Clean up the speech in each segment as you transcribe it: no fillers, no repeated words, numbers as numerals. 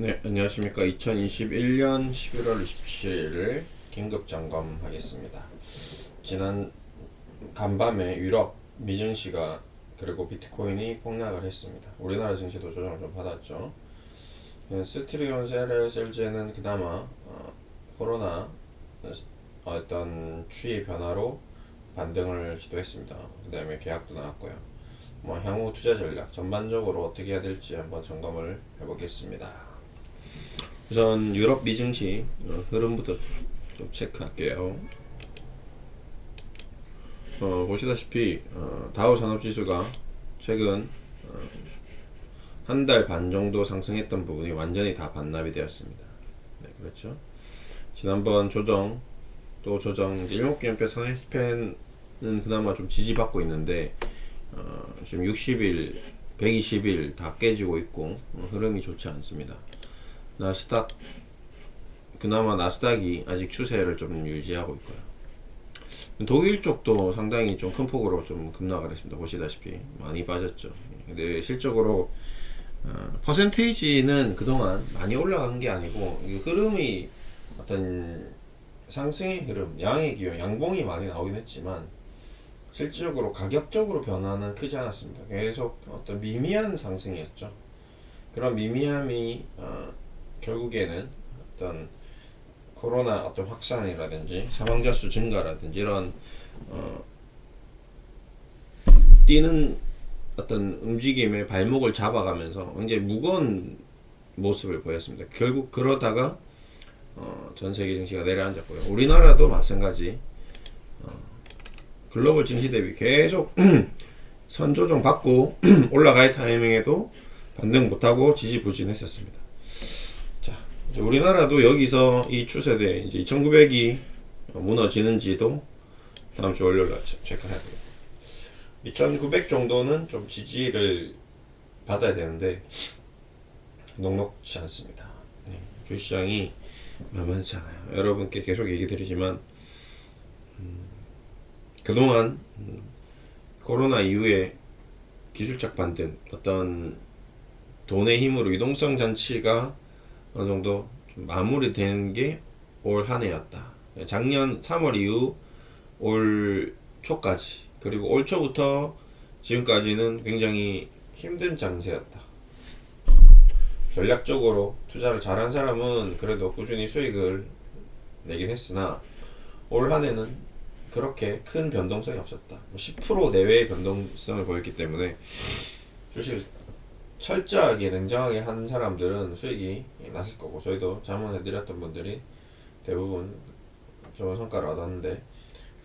네, 안녕하십니까. 2021년 11월 27일 긴급 점검하겠습니다. 지난 간밤에 유럽 미증시가 그리고 비트코인이 폭락을 했습니다. 우리나라 증시도 조정을 좀 받았죠. 스트리온 셀제는 그나마 코로나 어떤 추이 변화로 반등을 시도했습니다. 그 다음에 계약도 나왔고요. 향후 투자 전략 전반적으로 어떻게 해야 될지 한번 점검을 해보겠습니다. 우선 유럽 미증시 흐름부터 좀 체크할게요. 보시다시피 다우 산업지수가 최근 한 달 반 정도 상승했던 부분이 완전히 다 반납이 되었습니다. 네, 그렇죠. 지난번 조정 또 조정 일목기준표 선행 스팬은 그나마 좀 지지받고 있는데 지금 60일, 120일 다 깨지고 있고 흐름이 좋지 않습니다. 나스닥 그나마 나스닥이 아직 추세를 좀 유지하고 있고요. 독일 쪽도 상당히 좀 큰 폭으로 좀 급락을 했습니다. 보시다시피 많이 빠졌죠. 근데 실적으로 퍼센테이지는 그동안 많이 올라간 게 아니고 흐름이 어떤 상승의 흐름, 양의 기여, 양봉이 많이 나오긴 했지만 실질적으로 가격적으로 변화는 크지 않았습니다. 계속 어떤 미미한 상승이었죠. 그런 미미함이 결국에는 어떤 코로나 어떤 확산이라든지 사망자 수 증가라든지 이런 뛰는 어떤 움직임의 발목을 잡아가면서 굉장히 무거운 모습을 보였습니다. 결국 그러다가 전 세계 증시가 내려앉았고요. 우리나라도 마찬가지 글로벌 증시 대비 계속 선조정 받고 올라갈 타이밍에도 반등 못하고 지지부진했었습니다. 자, 이제 우리나라도 여기서 이 추세대 이제 2,900이 무너지는지도 다음 주 월요일 날 체크해야 돼요. 2,900 정도는 좀 지지를 받아야 되는데 녹록지 않습니다. 네, 주시장이 만만치 않아요. 여러분께 계속 얘기 드리지만 그동안 코로나 이후에 기술적 반등, 어떤 돈의 힘으로 유동성 장치가 어느 정도 좀 마무리된 게 올 한 해였다. 작년 3월 이후 올 초까지, 그리고 올 초부터 지금까지는 굉장히 힘든 장세였다. 전략적으로 투자를 잘한 사람은 그래도 꾸준히 수익을 내긴 했으나 올 한 해는 그렇게 큰 변동성이 없었다. 10% 내외의 변동성을 보였기 때문에 주식 철저하게 냉정하게 한 사람들은 수익이 났을 거고, 저희도 자문해드렸던 분들이 대부분 좋은 성과를 얻었는데,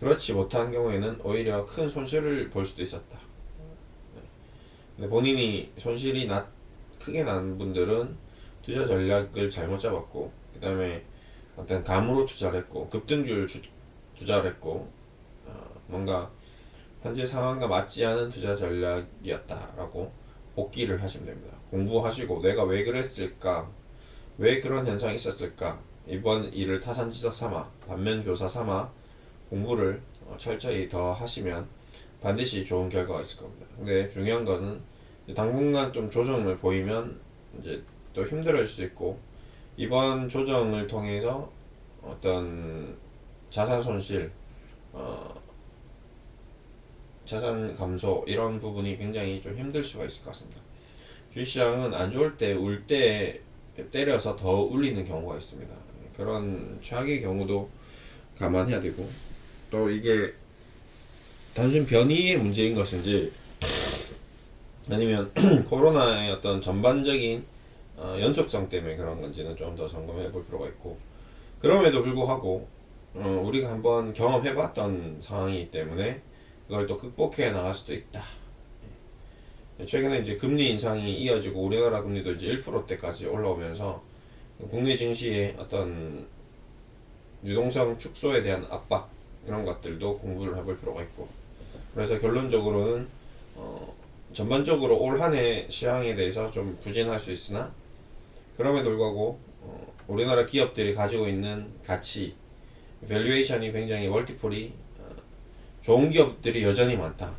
그렇지 못한 경우에는 오히려 큰 손실을 볼 수도 있었다. 근데 본인이 손실이 크게 난 분들은 투자 전략을 잘못 잡았고, 그 다음에 어떤 감으로 투자를 했고, 급등주를 투자를 했고, 뭔가 현재 상황과 맞지 않은 투자 전략이었다라고 복귀를 하시면 됩니다. 공부하시고 내가 왜 그랬을까, 왜 그런 현상이 있었을까, 이번 일을 타산지석 삼아, 반면교사 삼아 공부를 철저히 더 하시면 반드시 좋은 결과가 있을 겁니다. 근데 중요한 거는 당분간 좀 조정을 보이면 이제 또 힘들어질 수 있고, 이번 조정을 통해서 어떤 자산 손실, 자산 감소 이런 부분이 굉장히 좀 힘들 수가 있을 것 같습니다. 주식시장은 안 좋을 때 울 때 때려서 더 울리는 경우가 있습니다. 그런 최악의 경우도 감안해야 되고, 또 이게 단순 변이의 문제인 것인지 아니면 코로나의 어떤 전반적인 연속성 때문에 그런 건지는 좀 더 점검해 볼 필요가 있고, 그럼에도 불구하고 우리가 한번 경험해봤던 상황이기 때문에 그걸 또 극복해 나갈 수도 있다. 최근에 이제 금리 인상이 이어지고 우리나라 금리도 이제 1%대까지 올라오면서 국내 증시의 어떤 유동성 축소에 대한 압박, 이런 것들도 공부를 해볼 필요가 있고, 그래서 결론적으로는 전반적으로 올 한 해 시황에 대해서 좀 부진할 수 있으나, 그럼에도 불구하고 우리나라 기업들이 가지고 있는 가치, 밸류에이션이 굉장히 멀티플이 좋은 기업들이 여전히 많다.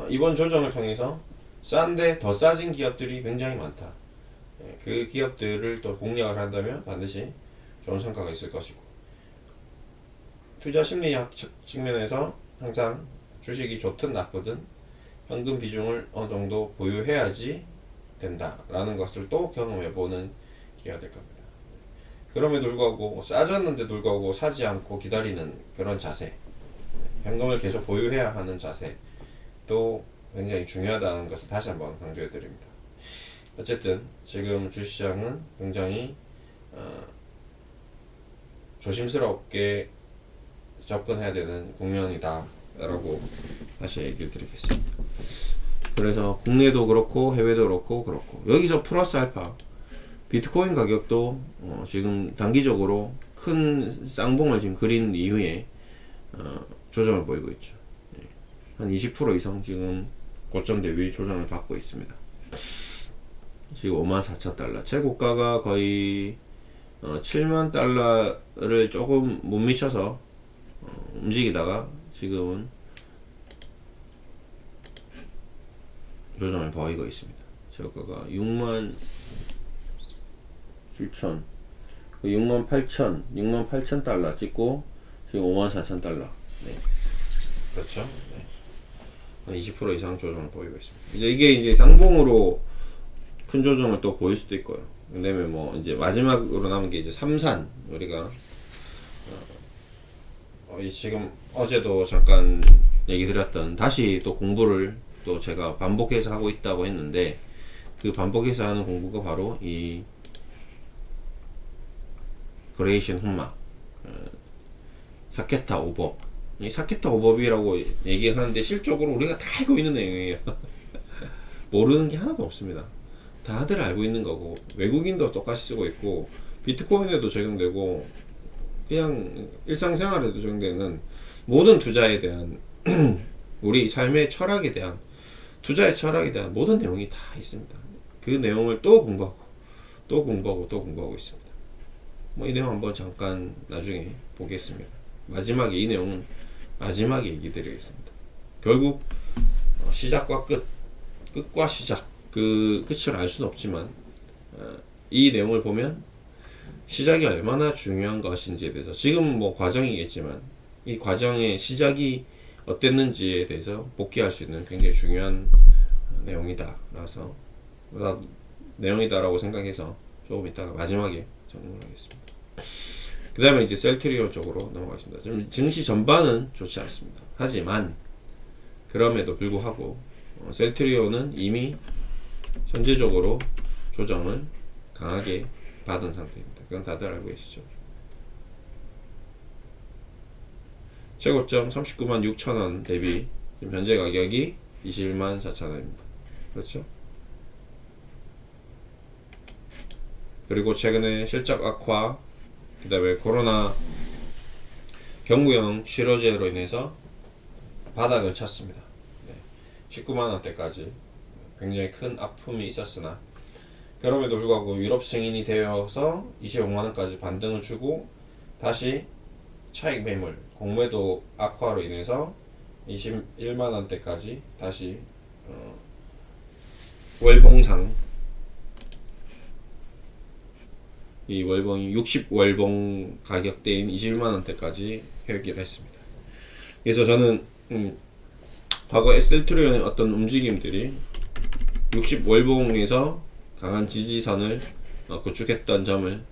이번 조정을 통해서 싼데 더 싸진 기업들이 굉장히 많다. 그 기업들을 또 공략을 한다면 반드시 좋은 성과가 있을 것이고, 투자 심리학 측면에서 항상 주식이 좋든 나쁘든 현금 비중을 어느 정도 보유해야지 된다라는 것을 또 경험해보는 기회가 될 겁니다. 그럼에도 불구하고 싸졌는데도 불구하고 사지 않고 기다리는 그런 자세, 현금을 계속 보유해야 하는 자세도 굉장히 중요하다는 것을 다시 한번 강조해 드립니다. 어쨌든 지금 주식시장은 굉장히 조심스럽게 접근해야 되는 국면이다 라고 다시 얘기를 드리겠습니다. 그래서 국내도 그렇고 해외도 그렇고 여기서 플러스 알파 비트코인 가격도 지금 단기적으로 큰 쌍봉을 지금 그린 이후에 조정을 보이고 있죠. 한 20% 이상 지금 고점 대비 조정을 받고 있습니다. 지금 54,000달러, 최고가가 거의 7만 달러를 조금 못 미쳐서 움직이다가 지금은 조정을 보이고 있습니다. 최고가가 6만 7천, 6만 8천, 6만 8천 달러 찍고 지금 5만 4천 달러. 네. 그렇죠. 네. 20% 이상 조정을 보이고 있습니다. 이게 이제 쌍봉으로 큰 조정을 또 보일 수도 있고요. 왜냐면 뭐 이제 마지막으로 남은 게 이제 삼산, 우리가 지금 어제도 잠깐 얘기 드렸던, 다시 또 공부를 또 제가 반복해서 하고 있다고 했는데, 그 반복해서 하는 공부가 바로 이 그레이션 혼마, 사케타 오법. 이 사케타 오법이라고 얘기하는데 실적으로 우리가 다 알고 있는 내용이에요. 모르는 게 하나도 없습니다. 다들 알고 있는 거고, 외국인도 똑같이 쓰고 있고, 비트코인에도 적용되고, 그냥 일상생활에도 적용되는 모든 투자에 대한 우리 삶의 철학에 대한, 투자의 철학에 대한 모든 내용이 다 있습니다. 그 내용을 또 공부하고 또 공부하고 또 공부하고 있습니다. 뭐 이 내용 한번 잠깐 나중에 보겠습니다. 마지막에 이 내용은 마지막에 얘기 드리겠습니다. 결국 시작과 끝과 시작, 그 끝을 알 수는 없지만 이 내용을 보면 시작이 얼마나 중요한 것인지에 대해서, 지금 뭐 과정이겠지만 이 과정의 시작이 어땠는지에 대해서 복귀할 수 있는 굉장히 중요한 내용이다라고 생각해서 조금 이따가 마지막에 정리하겠습니다. 그 다음에 이제 셀트리온 쪽으로 넘어가겠습니다. 지금 증시 전반은 좋지 않습니다. 하지만 그럼에도 불구하고 셀트리온은 이미 전체적으로 조정을 강하게 받은 상태입니다. 그건 다들 알고 계시죠? 최고점 39만 6천원 대비 지금 현재 가격이 21만 4천원입니다. 그렇죠? 그리고 최근에 실적 악화, 그 다음에 코로나 경구형 치료제로 인해서 바닥을 쳤습니다. 19만원대까지 굉장히 큰 아픔이 있었으나, 그럼에도 불구하고 유럽 승인이 되어서 25만원까지 반등을 주고 다시 차익 매물, 공매도 악화로 인해서 21만원대까지 다시 월봉상, 이 월봉이 60월봉 가격대인 21만원대까지 회귀를 했습니다. 그래서 저는 과거 셀트리온의 어떤 움직임들이 60월봉에서 강한 지지선을 구축했던 점을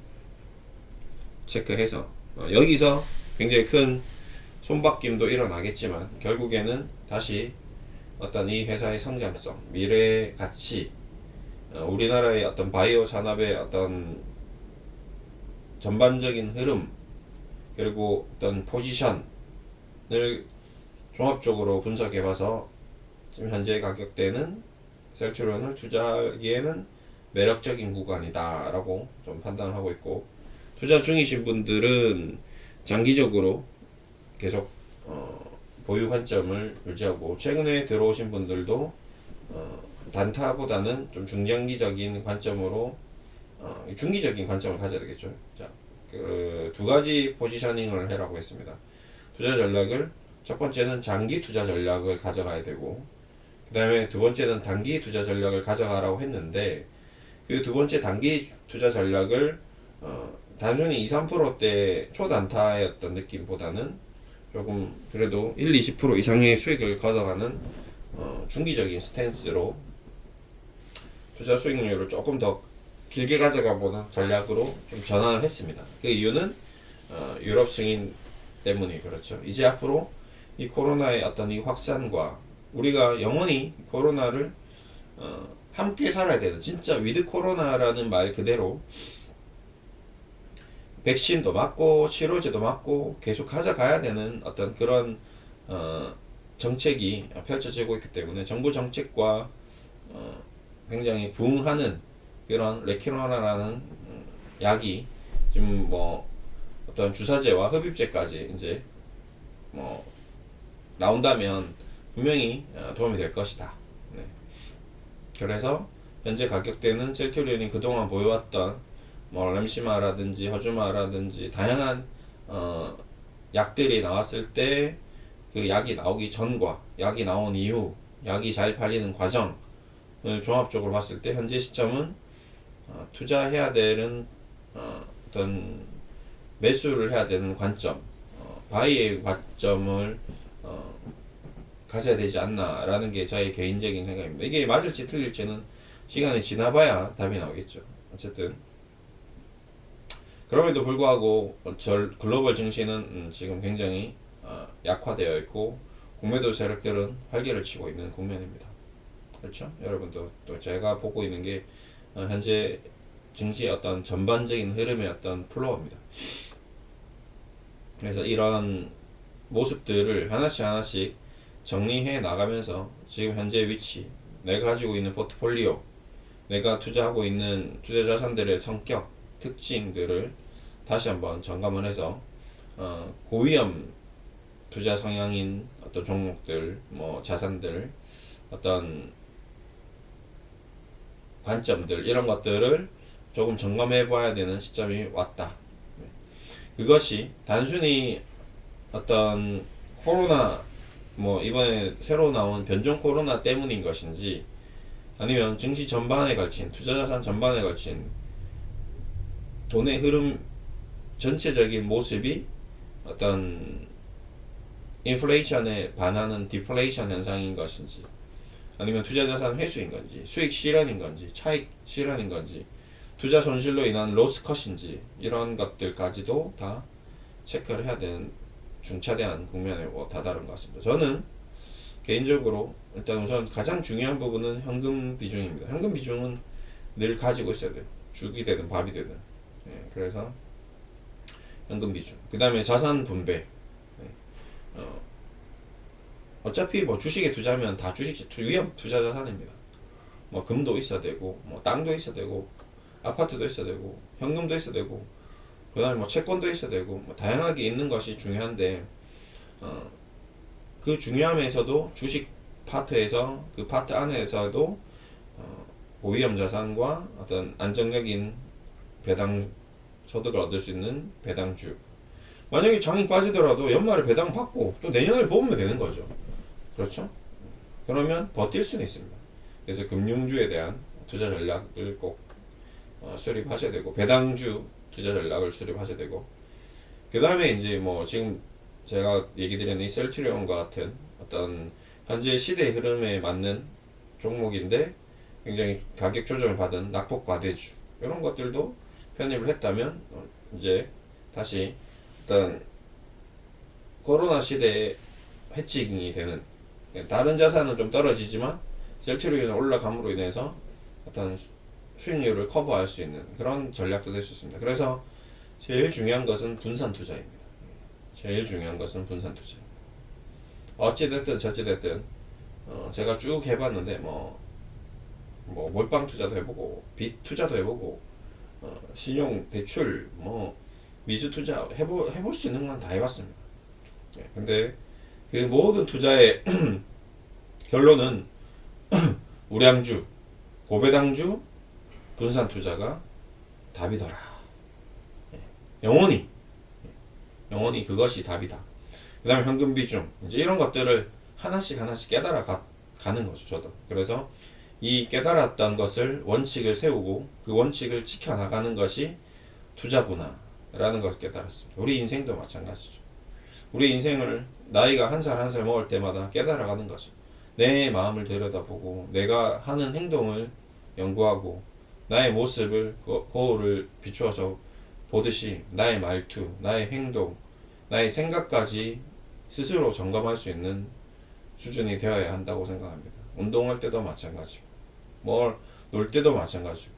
체크해서 여기서 굉장히 큰 손바뀜도 일어나겠지만 결국에는 다시 어떤 이 회사의 성장성, 미래의 가치, 우리나라의 어떤 바이오 산업의 어떤 전반적인 흐름, 그리고 어떤 포지션을 종합적으로 분석해봐서 지금 현재 가격대는 셀트리온을 투자하기에는 매력적인 구간이다 라고 좀 판단을 하고 있고, 투자 중이신 분들은 장기적으로 계속 보유 관점을 유지하고, 최근에 들어오신 분들도 단타보다는 좀 중장기적인 관점으로 중기적인 관점을 가져야 되겠죠. 자, 두 가지 포지셔닝을 해라고 했습니다. 투자 전략을, 첫 번째는 장기 투자 전략을 가져가야 되고, 그 다음에 두 번째는 단기 투자 전략을 가져가라고 했는데, 그 그 두 번째 단기 투자 전략을 단순히 2, 3%대 초단타의 어떤 느낌보다는 조금 그래도 1, 20% 이상의 수익을 걷어가는 중기적인 스탠스로 투자 수익률을 조금 더 길게 가져가보는 전략으로 좀 전환을 했습니다. 그 이유는 유럽 승인 때문이 그렇죠. 이제 앞으로 이 코로나의 어떤 이 확산과 우리가 영원히 코로나를 함께 살아야 되는, 진짜 위드 코로나라는 말 그대로 백신도 맞고 치료제도 맞고 계속 가져가야 되는 어떤 그런 정책이 펼쳐지고 있기 때문에 정부 정책과 굉장히 부응하는 그런 레키노라라는 약이 지금 뭐 어떤 주사제와 흡입제까지 이제 뭐 나온다면 분명히 도움이 될 것이다. 네. 그래서 현재 가격대는 셀트리온이 그동안 보여왔던 뭐 램시마라든지 허주마라든지 다양한 약들이 나왔을 때 그 약이 나오기 전과 약이 나온 이후 약이 잘 팔리는 과정을 종합적으로 봤을 때 현재 시점은 투자해야 되는 어떤 매수를 해야 되는 관점, 바이의 관점을 가져야 되지 않나라는 게 저의 개인적인 생각입니다. 이게 맞을지 틀릴지는 시간이 지나봐야 답이 나오겠죠. 어쨌든 그럼에도 불구하고 글로벌 증시는 지금 굉장히 약화되어 있고 공매도 세력들은 활개를 치고 있는 국면입니다. 그렇죠? 여러분도 또 제가 보고 있는 게 현재 증시의 어떤 전반적인 흐름의 어떤 플로어입니다. 그래서 이런 모습들을 하나씩 하나씩 정리해 나가면서 지금 현재 위치, 내가 가지고 있는 포트폴리오, 내가 투자하고 있는 투자 자산들의 성격, 특징들을 다시 한번 점검을 해서 고위험 투자 성향인 어떤 종목들, 뭐 자산들, 어떤 관점들 이런 것들을 조금 점검해 봐야 되는 시점이 왔다. 그것이 단순히 어떤 코로나 뭐 이번에 새로 나온 변종 코로나 때문인 것인지 아니면 증시 전반에 걸친 투자자산 전반에 걸친 돈의 흐름 전체적인 모습이 어떤 인플레이션에 반하는 디플레이션 현상인 것인지 아니면 투자자산 회수인 건지 수익 실현인 건지 차익 실현인 건지 투자 손실로 인한 로스 컷인지 이런 것들까지도 다 체크를 해야 되는 중차대한 국면에 다다른 것 같습니다. 저는 개인적으로 일단 우선 가장 중요한 부분은 현금 비중입니다. 현금 비중은 늘 가지고 있어야 돼요. 죽이 되든 밥이 되든. 그래서 현금 비중. 그 다음에 자산 분배. 어차피 뭐 주식에 투자하면 다 주식 위험 투자 자산입니다. 뭐 금도 있어야 되고, 뭐 땅도 있어야 되고, 아파트도 있어야 되고, 현금도 있어야 되고, 그 다음에 뭐 채권도 있어야 되고, 뭐 다양하게 있는 것이 중요한데, 그 중요함에서도 주식 파트에서 그 파트 안에서도 고위험 자산과 어떤 안정적인 배당 소득을 얻을 수 있는 배당주. 만약에 장이 빠지더라도 연말에 배당 받고 또 내년을 보면 되는 거죠. 그렇죠? 그러면 버틸 수는 있습니다. 그래서 금융주에 대한 투자 전략을 꼭 수립하셔야 되고 배당주 투자 전략을 수립하셔야 되고 그 다음에 이제 뭐 지금 제가 얘기 드리는 이 셀트리온과 같은 어떤 현재 시대의 흐름에 맞는 종목인데 굉장히 가격 조정을 받은 낙폭 과대주 이런 것들도 편입을 했다면 이제 다시 어떤 코로나 시대에 해칭이 되는 다른 자산은 좀 떨어지지만 셀트리온이 올라감으로 인해서 어떤 수익률을 커버할 수 있는 그런 전략도 될 수 있습니다. 그래서 제일 중요한 것은 분산 투자입니다. 제일 중요한 것은 분산 투자. 어찌됐든 저찌됐든 제가 쭉 해봤는데 뭐 몰빵 투자도 해보고 빚 투자도 해보고 신용 대출 뭐 미수 투자 해볼 수 있는 건 다 해봤습니다. 근데 그 모든 투자의 결론은 우량주, 고배당주, 분산 투자가 답이더라. 영원히 그것이 답이다. 그 다음에 현금 비중 이제 이런 것들을 하나씩 깨달아 가는 거죠. 저도 그래서 이 깨달았던 것을 원칙을 세우고 그 원칙을 지켜나가는 것이 투자구나 라는 것을 깨달았습니다. 우리 인생도 마찬가지죠. 우리 인생을 나이가 한 살 한 살 먹을 때마다 깨달아가는 거죠. 내 마음을 들여다보고 내가 하는 행동을 연구하고 나의 모습을 거울을 비추어서 보듯이 나의 말투, 나의 행동, 나의 생각까지 스스로 점검할 수 있는 수준이 되어야 한다고 생각합니다. 운동할 때도 마찬가지고 뭘 놀 때도 마찬가지고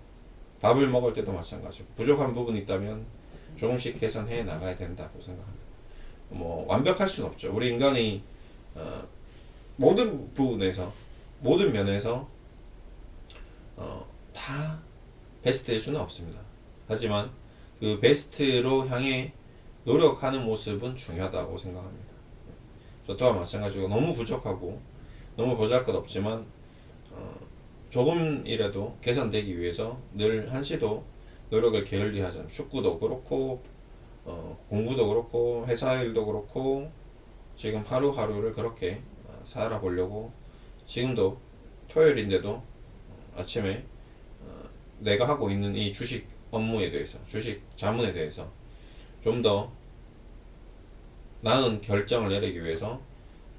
밥을 먹을 때도 마찬가지고 부족한 부분이 있다면 조금씩 개선해 나가야 된다고 생각합니다. 뭐 완벽할 수는 없죠. 우리 인간이 모든 부분에서 모든 면에서 다 베스트일 수는 없습니다. 하지만 그 베스트로 향해 노력하는 모습은 중요하다고 생각합니다. 저 또한 마찬가지고 너무 부족하고 너무 보잘것없지만 조금이라도 개선되기 위해서 늘 한시도 노력을 게을리하지 않습니다. 축구도 그렇고 공부도 그렇고 회사 일도 그렇고 지금 하루하루를 그렇게 살아보려고 지금도 토요일인데도 아침에 내가 하고 있는 이 주식 업무에 대해서 주식 자문에 대해서 좀 더 나은 결정을 내리기 위해서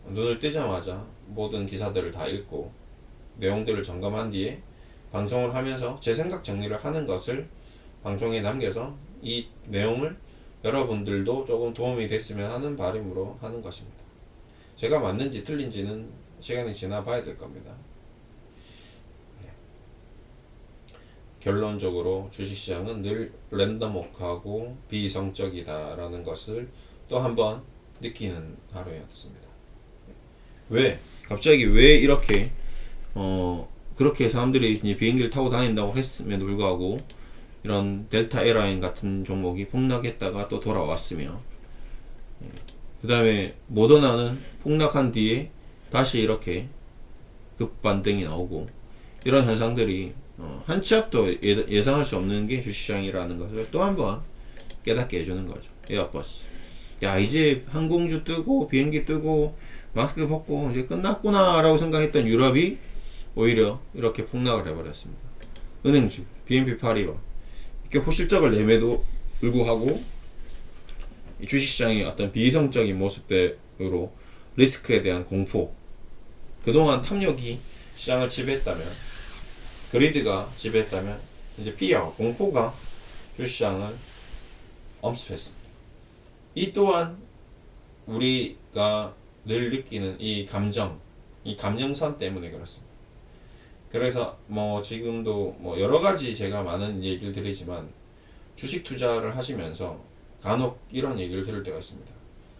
눈을 뜨자마자 모든 기사들을 다 읽고 내용들을 점검한 뒤에 방송을 하면서 제 생각 정리를 하는 것을 방송에 남겨서 이 내용을 여러분들도 조금 도움이 됐으면 하는 바람으로 하는 것입니다. 제가 맞는지 틀린지는 시간이 지나 봐야 될 겁니다. 결론적으로 주식시장은 늘 랜덤워크하고 비이성적이다라는 것을 또 한번 느끼는 하루였습니다. 갑자기 왜 이렇게 그렇게 사람들이 이제 비행기를 타고 다닌다고 했음에도 불구하고 이런 델타 에어라인 같은 종목이 폭락했다가 또 돌아왔으며 그 다음에 모더나는 폭락한 뒤에 다시 이렇게 급반등이 나오고 이런 현상들이 한 치 앞도 예상할 수 없는 게 주식시장이라는 것을 또 한 번 깨닫게 해주는 거죠. 에어버스. 야, 이제 항공주 뜨고 비행기 뜨고 마스크 벗고 이제 끝났구나 라고 생각했던 유럽이 오히려 이렇게 폭락을 해버렸습니다. 은행주, BNP 파리바 이렇게 호실적을 내매도 불구하고 이 주식시장의 어떤 비이성적인 모습대로 리스크에 대한 공포, 그동안 탐욕이 시장을 지배했다면, 그리드가 지배했다면 이제 피어, 공포가 주식시장을 엄습했습니다. 이 또한 우리가 늘 느끼는 이 감정선 때문에 그렇습니다. 그래서 뭐 지금도 뭐 여러 가지 제가 많은 얘기를 드리지만 주식 투자를 하시면서 간혹 이런 얘기를 들을 때가 있습니다.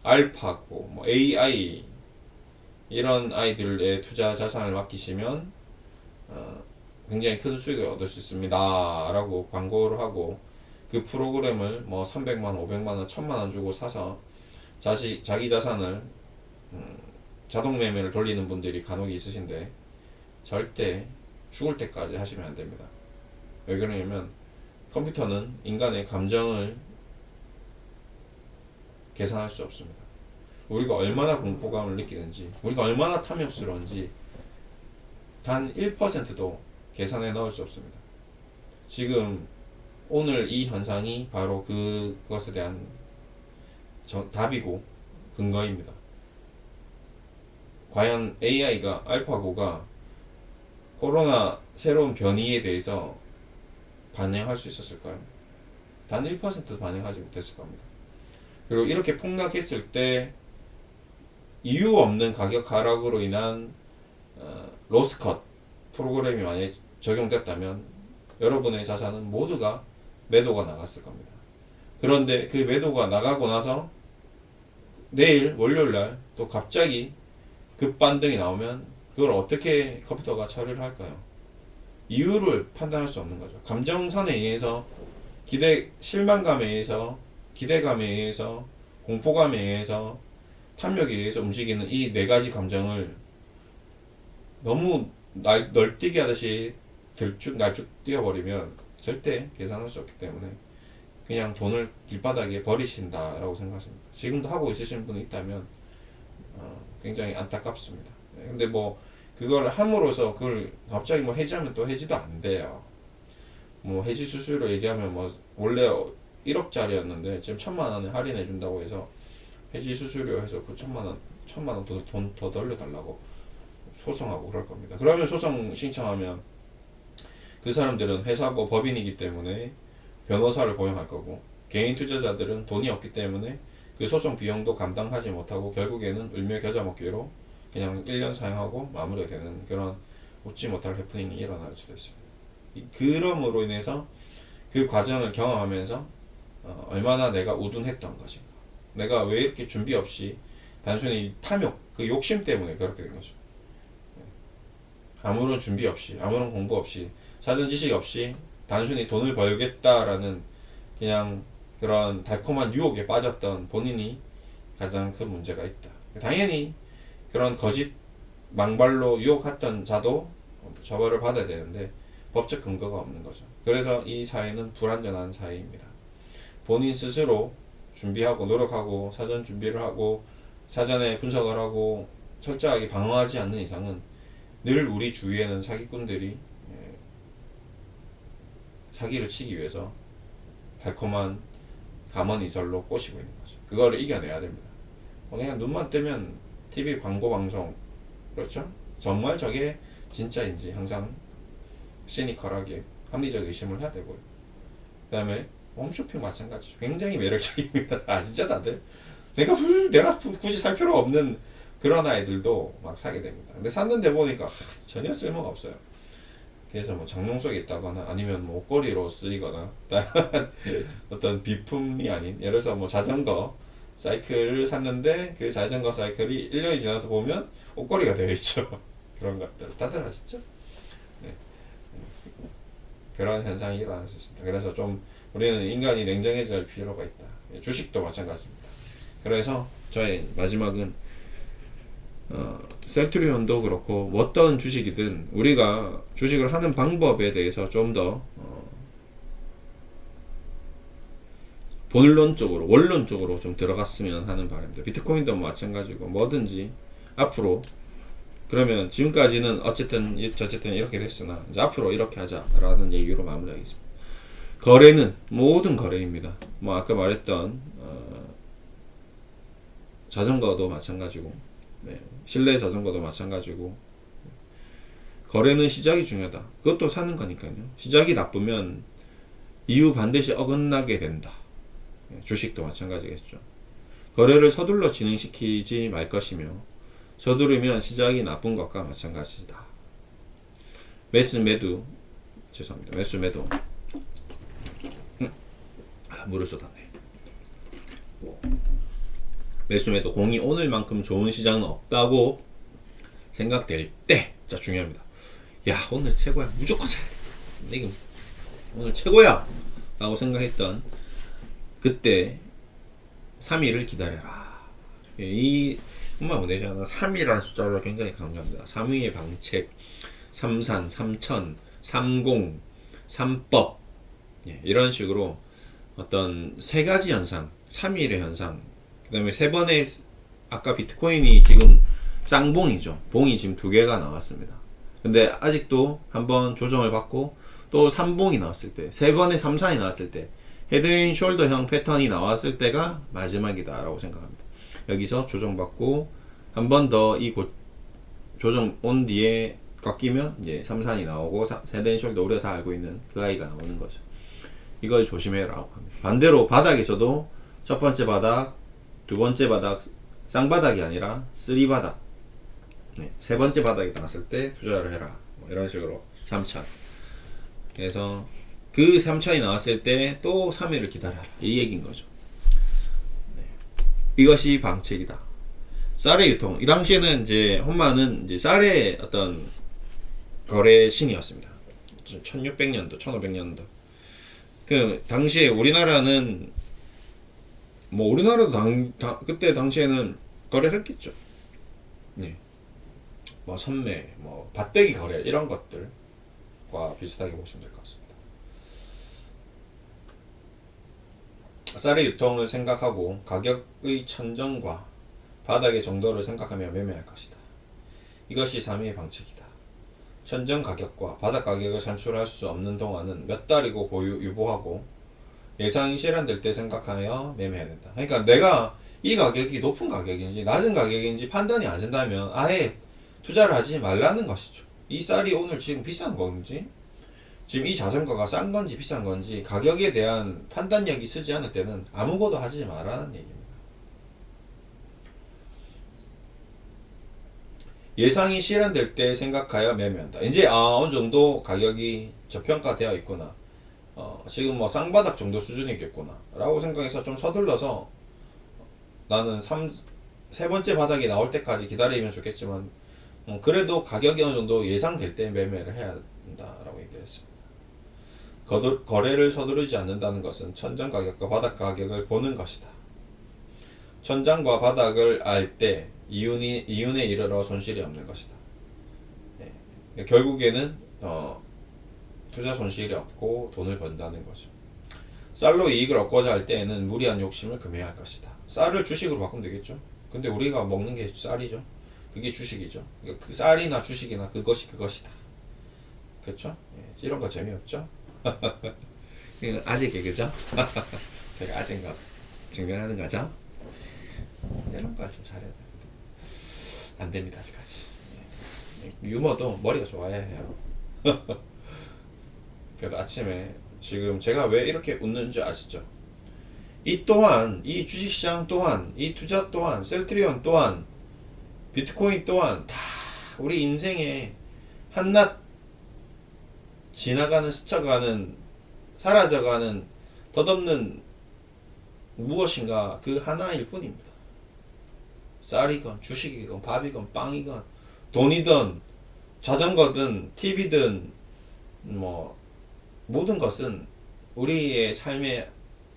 알파고, 뭐 AI 이런 아이들의 투자 자산을 맡기시면 굉장히 큰 수익을 얻을 수 있습니다 라고 광고를 하고 그 프로그램을 뭐 300만원, 500만원, 1000만원 주고 사서 자기 자산을 자동 매매를 돌리는 분들이 간혹 있으신데 절대 죽을 때까지 하시면 안 됩니다. 왜 그러냐면 컴퓨터는 인간의 감정을 계산할 수 없습니다. 우리가 얼마나 공포감을 느끼는지, 우리가 얼마나 탐욕스러운지 단 1%도 계산해 넣을 수 없습니다. 지금 오늘 이 현상이 바로 그것에 대한 답이고 근거입니다. 과연 AI가 알파고가 코로나 새로운 변이에 대해서 반영할 수 있었을까요? 단 1%도 반영하지 못했을 겁니다. 그리고 이렇게 폭락했을 때 이유 없는 가격 하락으로 인한 로스컷 프로그램이 만약에 적용됐다면 여러분의 자산은 모두가 매도가 나갔을 겁니다. 그런데 그 매도가 나가고 나서 내일 월요일날 또 갑자기 급반등이 나오면 그걸 어떻게 컴퓨터가 처리를 할까요? 이유를 판단할 수 없는 거죠. 감정선에 의해서 실망감에 의해서 기대감에 의해서 공포감에 의해서 탐욕에 의해서 움직이는 이 네 가지 감정을 너무 널뛰기 하듯이 들쭉날쭉 뛰어버리면 절대 계산할 수 없기 때문에 그냥 돈을 길바닥에 버리신다라고 생각합니다. 지금도 하고 있으신 분이 있다면 굉장히 안타깝습니다. 근데 뭐 그걸 함으로써 그걸 갑자기 뭐 해지하면 또 해지도 안 돼요. 뭐 해지 수수료 얘기하면 뭐 원래 1억짜리였는데 지금 1,000만 원에 할인해 준다고 해서 해지 수수료 해서 그 1,000만 원 돈 더 돌려달라고 소송하고 그럴 겁니다. 그러면 소송 신청하면 그 사람들은 회사고 법인이기 때문에 변호사를 고용할 거고, 개인 투자자들은 돈이 없기 때문에 그 소송 비용도 감당하지 못하고 결국에는 울며 겨자 먹기로 그냥 1년 사용하고 마무리가 되는 그런 웃지 못할 해프닝이 일어날 수도 있습니다. 그럼으로 인해서 그 과정을 경험하면서 얼마나 내가 우둔했던 것인가, 내가 왜 이렇게 준비 없이 단순히 탐욕, 그 욕심 때문에 그렇게 된 거죠. 아무런 준비 없이, 아무런 공부 없이, 사전 지식 없이 단순히 돈을 벌겠다라는 그냥 그런 달콤한 유혹에 빠졌던 본인이 가장 큰 문제가 있다. 당연히 그런 거짓 망발로 유혹했던 자도 처벌을 받아야 되는데 법적 근거가 없는 거죠. 그래서 이 사회는 불완전한 사회입니다. 본인 스스로 준비하고 노력하고 사전 준비를 하고 사전에 분석을 하고 철저하게 방어하지 않는 이상은 늘 우리 주위에는 사기꾼들이 사기를 치기 위해서 달콤한 감언이설로 꼬시고 있는 거죠. 그거를 이겨내야 됩니다. 그냥 눈만 뜨면 TV 광고 방송, 그렇죠? 정말 저게 진짜인지 항상 시니컬하게 합리적 의심을 해야 되고요. 그 다음에 홈쇼핑 마찬가지죠. 굉장히 매력적입니다. 아 진짜 다들 내가 굳이 살 필요가 없는 그런 아이들도 막 사게 됩니다. 근데 샀는데 보니까 전혀 쓸모가 없어요. 그래서 뭐 장롱 속에 있다거나 아니면 뭐 옷걸이로 쓰이거나 어떤 비품이 아닌, 예를 들어서 뭐 자전거 사이클을 샀는데 그 자전거 사이클이 1년이 지나서 보면 옷걸이가 되어 있죠. 그런 것들 다들 아시죠? 네. 그런 현상이 일어날 수 있습니다. 그래서 좀 우리는 인간이 냉정해질 필요가 있다. 주식도 마찬가지입니다. 그래서 저의 마지막은 셀트리온도 그렇고 어떤 주식이든 우리가 주식을 하는 방법에 대해서 좀 더 본론적으로 원론적으로 좀 들어갔으면 하는 바람입니다. 비트코인도 마찬가지고 뭐든지 앞으로, 그러면 지금까지는 어쨌든 이렇게 됐으나 이제 앞으로 이렇게 하자라는 얘기로 마무리하겠습니다. 거래는 모든 거래입니다. 뭐 아까 말했던 자전거도 마찬가지고, 네, 실내 자전거도 마찬가지고, 거래는 시작이 중요하다. 그것도 사는 거니까요. 시작이 나쁘면 이후 반드시 어긋나게 된다. 주식도 마찬가지겠죠. 거래를 서둘러 진행시키지 말 것이며 서두르면 시작이 나쁜 것과 마찬가지다. 매수 매도 물을 쏟았네. 매수 매도 공이 오늘만큼 좋은 시장은 없다고 생각될 때, 자 중요합니다. 야 오늘 최고야, 무조건 사야 돼, 이거 오늘 최고야 라고 생각했던 그때 3일을 기다려라. 이 뿐만 아니라 3이라는 숫자로 굉장히 강조합니다. 3위의 방책, 3산, 3천, 30, 3법, 이런 식으로 어떤 세 가지 현상, 3일의 현상, 그 다음에 세 번의, 아까 비트코인이 지금 쌍봉이죠. 봉이 지금 2개가 나왔습니다. 근데 아직도 한번 조정을 받고 또 3봉이 나왔을 때, 세 번의 3산이 나왔을 때, 헤드앤숄더형 패턴이 나왔을 때가 마지막이다 라고 생각합니다. 여기서 조정받고 한 번 더 이 조정 온 뒤에 꺾이면 이제 3산이 나오고 헤드앤숄더 우리가 다 알고 있는 그 아이가 나오는 거죠. 이걸 조심해라 라고 합니다. 반대로 바닥에서도 첫 번째 바닥, 두 번째 바닥, 쌍바닥이 아니라 쓰리바닥, 세 번째 바닥이 나왔을 때 투자를 해라, 뭐 이런 식으로 3차. 그래서 그 3차이 나왔을 때 또 3일을 기다려라, 이 얘기인 거죠. 이것이 방책이다. 쌀의 유통. 이 당시에는 이제 혼마는 이제 쌀의 어떤 거래 신이었습니다. 1600년도, 1500년도. 그 당시에 우리나라는 뭐 우리나라도 그때 당시에는 거래를 했겠죠. 네. 뭐 선매, 뭐 밭대기 거래 이런 것들과 비슷하게 보시면 될 것 같습니다. 쌀의 유통을 생각하고 가격의 천정과 바닥의 정도를 생각하며 매매할 것이다. 이것이 3위의 방책이다. 천정 가격과 바닥 가격을 산출할 수 없는 동안은 몇 달이고 유보하고 예상이 실현될 때 생각하여 매매해야 된다. 그러니까 내가 이 가격이 높은 가격인지 낮은 가격인지 판단이 안 된다면 아예 투자를 하지 말라는 것이죠. 이 쌀이 오늘 지금 비싼 건지 지금 이 자전거가 싼 건지 비싼 건지 가격에 대한 판단력이 쓰지 않을 때는 아무것도 하지 말라는 얘기입니다. 예상이 실현될 때 생각하여 매매한다. 이제 어느 정도 가격이 저평가되어 있구나. 지금 뭐 쌍바닥 정도 수준이겠구나 라고 생각해서 좀 서둘러서 나는 세 번째 바닥이 나올 때까지 기다리면 좋겠지만 그래도 가격이 어느 정도 예상될 때 매매를 해야 한다라고 얘기를 했습니다. 거래를 서두르지 않는다는 것은 천장 가격과 바닥 가격을 보는 것이다. 천장과 바닥을 알 때 이윤에 이르러 손실이 없는 것이다. 네. 결국에는 투자 손실이 없고 돈을 번다는 거죠. 쌀로 이익을 얻고자 할 때에는 무리한 욕심을 금해야 할 것이다. 쌀을 주식으로 바꾸면 되겠죠. 근데 우리가 먹는 게 쌀이죠. 그게 주식이죠. 그 쌀이나 주식이나 그것이다. 그렇죠? 예, 이런 거 재미없죠? 아직 그죠? 제가 아직 거 증명하는 거죠? 이런 거 좀 잘해야 돼. 안 됩니다 아직까지. 유머도 머리가 좋아야 해요. 그래도 아침에 지금 제가 왜 이렇게 웃는지 아시죠? 이 또한 이 주식시장 또한 이 투자 또한 셀트리온 또한 비트코인 또한 다 우리 인생에 한낱 지나가는 스쳐가는 사라져가는 덧없는 무엇인가 그 하나일 뿐입니다. 쌀이건 주식이건 밥이건 빵이건 돈이든 자전거든 TV든 뭐 모든 것은 우리의 삶에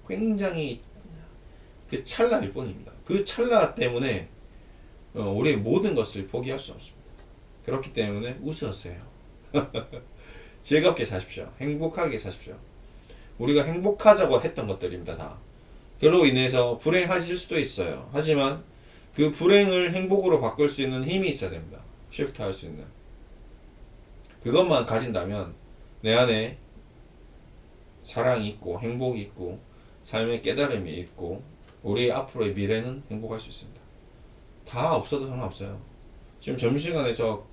굉장히 그 찰나일 뿐입니다. 그 찰나 때문에 우리의 모든 것을 포기할 수 없습니다. 그렇기 때문에 웃으세요. 즐겁게 사십시오. 행복하게 사십시오. 우리가 행복하자고 했던 것들입니다. 다. 그로 인해서 불행하실 수도 있어요. 하지만 그 불행을 행복으로 바꿀 수 있는 힘이 있어야 됩니다. 쉬프트 할 수 있는. 그것만 가진다면 내 안에 사랑이 있고 행복이 있고 삶의 깨달음이 있고 우리 앞으로의 미래는 행복할 수 있습니다. 다 없어도 상관없어요. 지금 점심시간에 저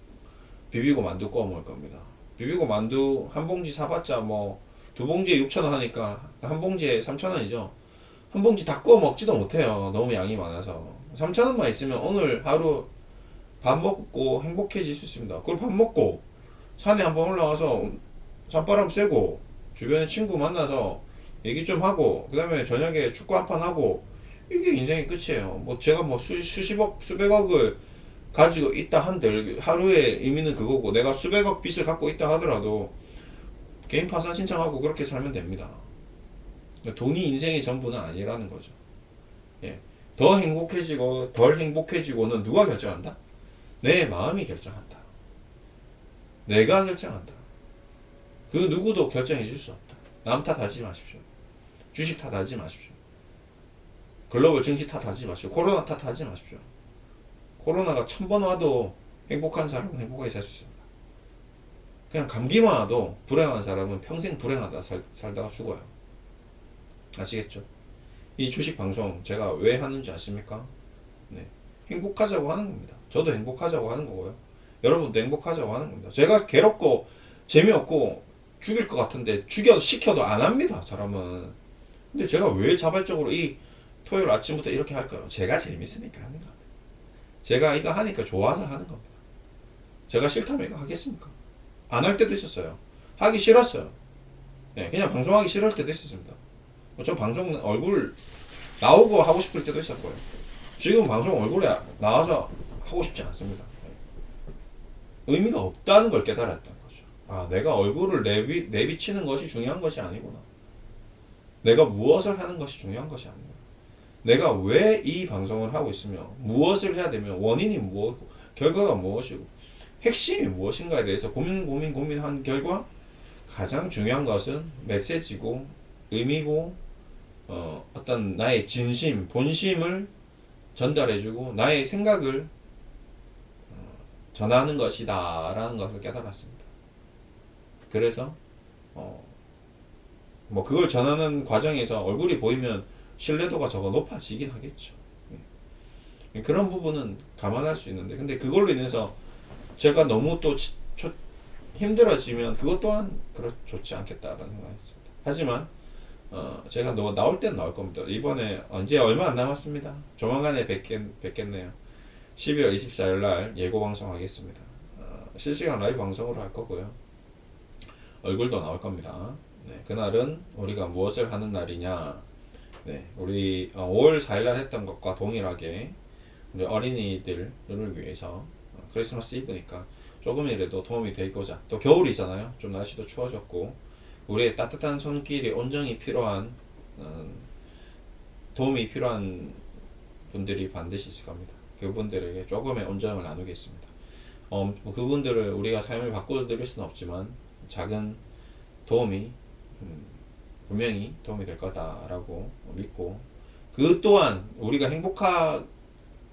비비고 만두 구워 먹을 겁니다. 비비고 만두 한 봉지 사봤자 뭐 두 봉지에 6,000원 하니까 한 봉지에 3,000원이죠. 한 봉지 다 구워 먹지도 못해요. 너무 양이 많아서. 3,000원만 있으면 오늘 하루 밥 먹고 행복해질 수 있습니다. 그걸 밥 먹고 산에 한번 올라가서 산바람 쐬고 주변에 친구 만나서 얘기 좀 하고 그 다음에 저녁에 축구 한 판 하고 이게 인생의 끝이에요. 뭐 제가 뭐 수십억 수백억을 가지고 있다 한들 하루의 의미는 그거고 내가 수백억 빚을 갖고 있다 하더라도 개인 파산 신청하고 그렇게 살면 됩니다. 돈이 인생의 전부는 아니라는 거죠. 예. 더 행복해지고 덜 행복해지고는 누가 결정한다? 내 마음이 결정한다. 내가 결정한다. 그 누구도 결정해 줄 수 없다. 남 탓하지 마십시오. 주식 탓하지 마십시오. 글로벌 증시 탓하지 마십시오. 코로나 탓하지 마십시오. 코로나가 1000번 와도 행복한 사람은 행복하게 살 수 있습니다. 그냥 감기만 와도 불행한 사람은 평생 불행하다 살다가 죽어요. 아시겠죠? 이 주식 방송 제가 왜 하는지 아십니까? 네. 행복하자고 하는 겁니다. 저도 행복하자고 하는 거고요. 여러분도 행복하자고 하는 겁니다. 제가 괴롭고 재미없고 죽일 것 같은데 시켜도 안 합니다. 사람은. 근데 제가 왜 자발적으로 이 토요일 아침부터 이렇게 할까요? 제가 재밌으니까 하는 겁니다. 제가 이거 하니까 좋아서 하는 겁니다. 제가 싫다면 이거 하겠습니까? 안 할 때도 있었어요. 하기 싫었어요. 네, 그냥 방송하기 싫을 때도 있었습니다. 저 방송 얼굴 나오고 하고 싶을 때도 있었고요. 지금 방송 얼굴에 나와서 하고 싶지 않습니다. 의미가 없다는 걸 깨달았다는 거죠. 아, 내가 얼굴을 내비치는 것이 중요한 것이 아니구나. 내가 무엇을 하는 것이 중요한 것이 아니구나. 내가 왜 이 방송을 하고 있으며 무엇을 해야 되며 원인이 무엇이고 결과가 무엇이고 핵심이 무엇인가에 대해서 고민한 결과 가장 중요한 것은 메시지고 의미고 어떤 나의 진심, 본심을 전달해주고 나의 생각을 전하는 것이다 라는 것을 깨달았습니다. 그래서 뭐 그걸 전하는 과정에서 얼굴이 보이면 신뢰도가 저거 높아지긴 하겠죠. 그런 부분은 감안할 수 있는데, 근데 그걸로 인해서 제가 너무 또 힘들어지면 그것 또한 좋지 않겠다라는 생각이 있습니다. 하지만 제가 나올 때는 나올 겁니다. 이번에 언제 얼마 안 남았습니다. 조만간에 뵙겠네요. 12월 24일 날 예고 방송하겠습니다. 실시간 라이브 방송으로 할 거고요. 얼굴도 나올 겁니다. 네, 그날은 우리가 무엇을 하는 날이냐? 네, 우리 5월 4일 날 했던 것과 동일하게 우리 어린이들을 위해서 크리스마스 이브니까 조금이라도 도움이 되고자, 또 겨울이잖아요. 좀 날씨도 추워졌고 우리의 따뜻한 손길이 온정이 필요한 도움이 필요한 분들이 반드시 있을 겁니다. 그분들에게 조금의 온정을 나누겠습니다. 그분들을 우리가 삶을 바꿔드릴 수는 없지만 작은 도움이 분명히 도움이 될 거다라고 믿고, 그 또한 우리가 행복할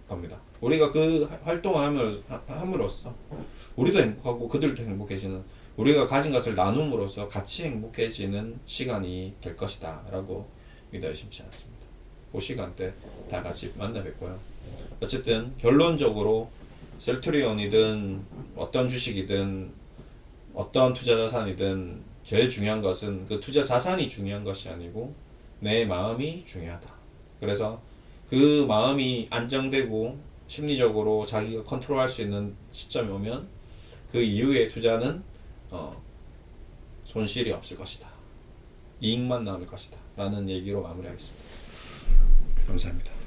겁니다. 우리가 그 활동을 함으로써 우리도 행복하고 그들도 행복해지는, 우리가 가진 것을 나눔으로써 같이 행복해지는 시간이 될 것이다 라고 믿어 의심치 않습니다. 그 시간대 다 같이 만나 뵙고요. 어쨌든 결론적으로 셀트리온이든 어떤 주식이든 어떤 투자 자산이든 제일 중요한 것은 그 투자 자산이 중요한 것이 아니고 내 마음이 중요하다. 그래서 그 마음이 안정되고 심리적으로 자기가 컨트롤할 수 있는 시점이 오면 그 이후의 투자는 손실이 없을 것이다. 이익만 남을 것이다. 라는 얘기로 마무리하겠습니다. 감사합니다.